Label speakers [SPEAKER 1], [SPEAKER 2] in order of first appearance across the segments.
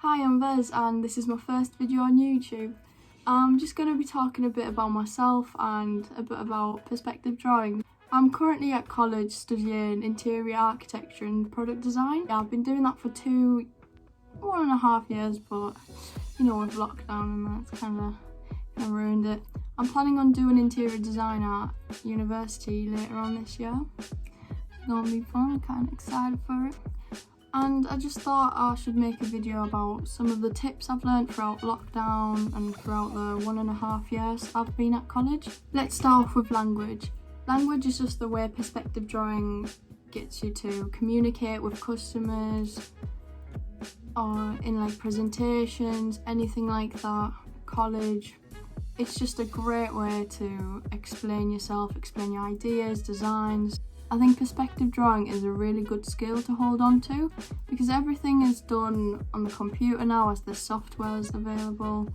[SPEAKER 1] Hi, I'm Vez and this is my first video on YouTube. I'm just going to be talking a bit about myself and a bit about perspective drawing. I'm currently at college studying interior architecture and product design. I've been doing that for 1.5 years, but with lockdown and that's kind of ruined it. I'm planning on doing interior design at university later on this year. It's going to be fun, I'm kind of excited for it. And I just thought I should make a video about some of the tips I've learned throughout lockdown and throughout the 1.5 years I've been at college. Let's start off with language. Language is just the way perspective drawing gets you to communicate with customers or in like presentations, anything like that, college. It's just a great way to explain yourself, explain your ideas, designs. I think perspective drawing is a really good skill to hold on to because everything is done on the computer now as the software is available.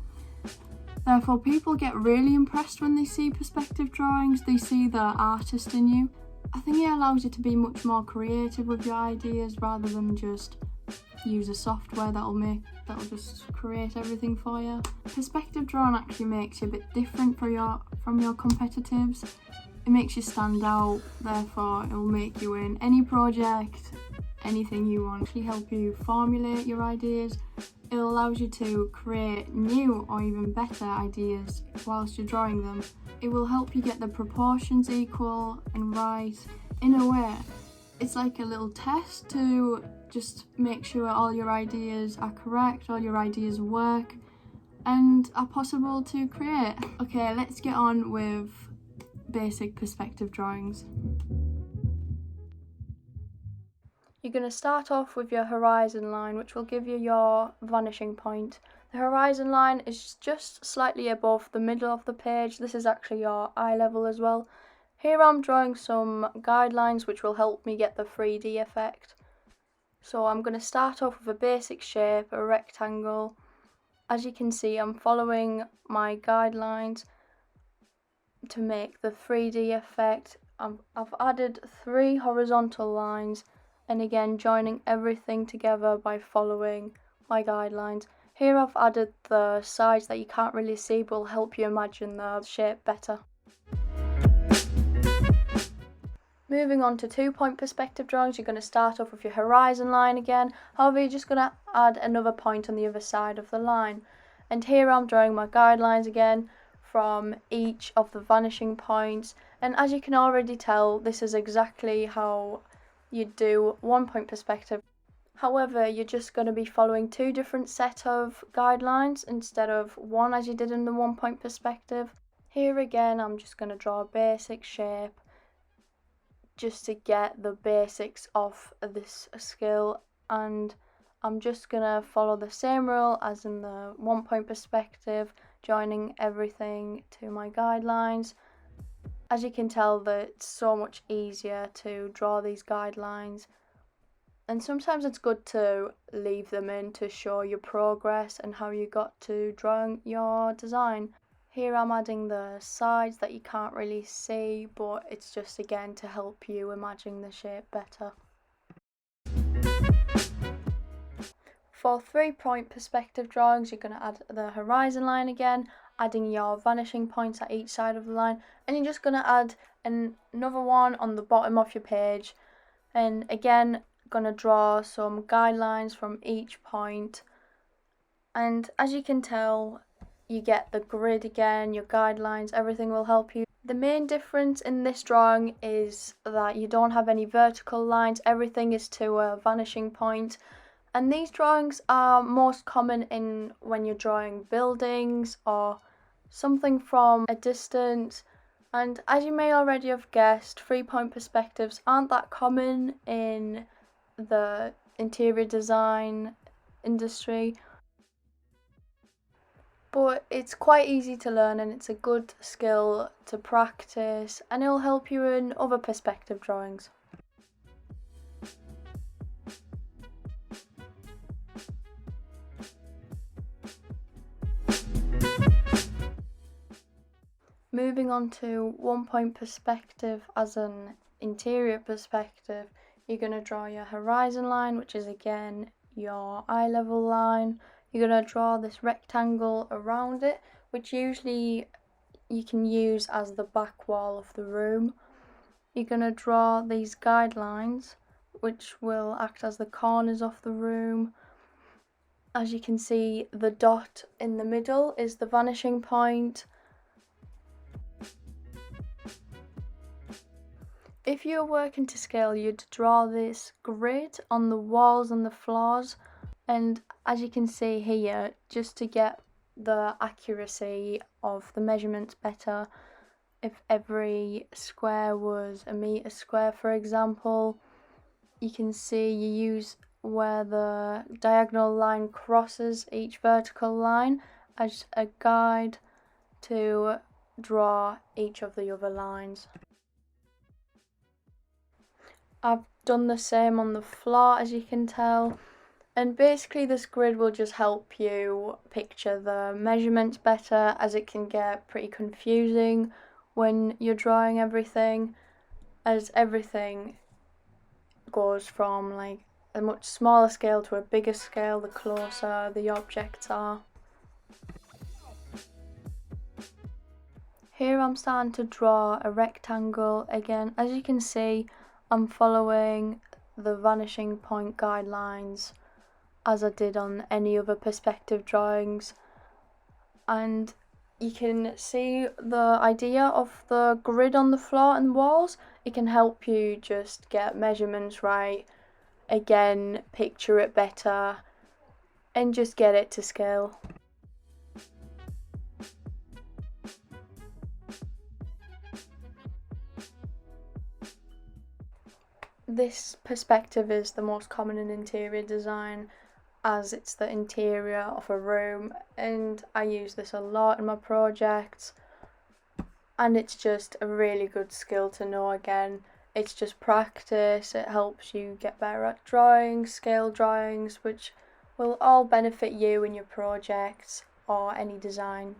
[SPEAKER 1] Therefore, people get really impressed when they see perspective drawings, they see the artist in you. I think it allows you to be much more creative with your ideas rather than just use a software that'll just create everything for you. Perspective drawing actually makes you a bit different from your competitors. It makes you stand out, therefore it will make you win any project, anything you want. It'll help you formulate your ideas. It allows you to create new or even better ideas whilst you're drawing them. It will help you get the proportions equal and right. In a way, it's like a little test to just make sure all your ideas are correct, all your ideas work and are possible to create. Okay, let's get on with basic perspective drawings. You're going to start off with your horizon line, which will give you your vanishing point. The horizon line is just slightly above the middle of the page. This is actually your eye level as well. Here I'm drawing some guidelines which will help me get the 3D effect. So I'm going to start off with a basic shape, a rectangle. As you can see, I'm following my guidelines to make the 3D effect. I've added 3 horizontal lines and again joining everything together by following my guidelines. Here I've added the sides that you can't really see but will help you imagine the shape better. Moving on to 2-point perspective drawings, you're going to start off with your horizon line again. However, you're just going to add another point on the other side of the line. And here I'm drawing my guidelines again from each of the vanishing points, and as you can already tell, this is exactly how you do 1-point perspective. However, you're just going to be following 2 different set of guidelines instead of 1 as you did in the 1-point perspective. Here again, I'm just going to draw a basic shape just to get the basics of this skill, and I'm just going to follow the same rule as in the 1-point perspective, joining everything to my guidelines. As you can tell, that it's so much easier to draw these guidelines, and sometimes it's good to leave them in to show your progress and how you got to drawing your design. Here I'm adding the sides that you can't really see, but it's just again to help you imagine the shape better. For 3-point perspective drawings, you're going to add the horizon line again, adding your vanishing points at each side of the line, and you're just going to add another one on the bottom of your page, and again going to draw some guidelines from each point. And as you can tell, you get the grid again, your guidelines, everything will help you. The main difference in this drawing is that you don't have any vertical lines, everything is to a vanishing point. And these drawings are most common in when you're drawing buildings or something from a distance. And as you may already have guessed, 3-point perspectives aren't that common in the interior design industry. But it's quite easy to learn and it's a good skill to practice, and it'll help you in other perspective drawings. Moving on to 1-point perspective as an interior perspective, you're going to draw your horizon line, which is again your eye level line, you're going to draw this rectangle around it, which usually you can use as the back wall of the room. You're going to draw these guidelines, which will act as the corners of the room. As you can see, the dot in the middle is the vanishing point. If you're working to scale, you'd draw this grid on the walls and the floors, and as you can see here, just to get the accuracy of the measurements better, if every square was a metre square, for example, you can see you use where the diagonal line crosses each vertical line as a guide to draw each of the other lines. I've done the same on the floor, as you can tell, and basically this grid will just help you picture the measurements better, as it can get pretty confusing when you're drawing everything, as everything goes from like a much smaller scale to a bigger scale the closer the objects are. Here I'm starting to draw a rectangle again. As you can see, I'm following the vanishing point guidelines as I did on any other perspective drawings, and you can see the idea of the grid on the floor and walls. It can help you just get measurements right, again, picture it better, and just get it to scale. This perspective is the most common in interior design, as it's the interior of a room, and I use this a lot in my projects, and it's just a really good skill to know. Again, it's just practice. It helps you get better at drawing, scale drawings, which will all benefit you in your projects or any design.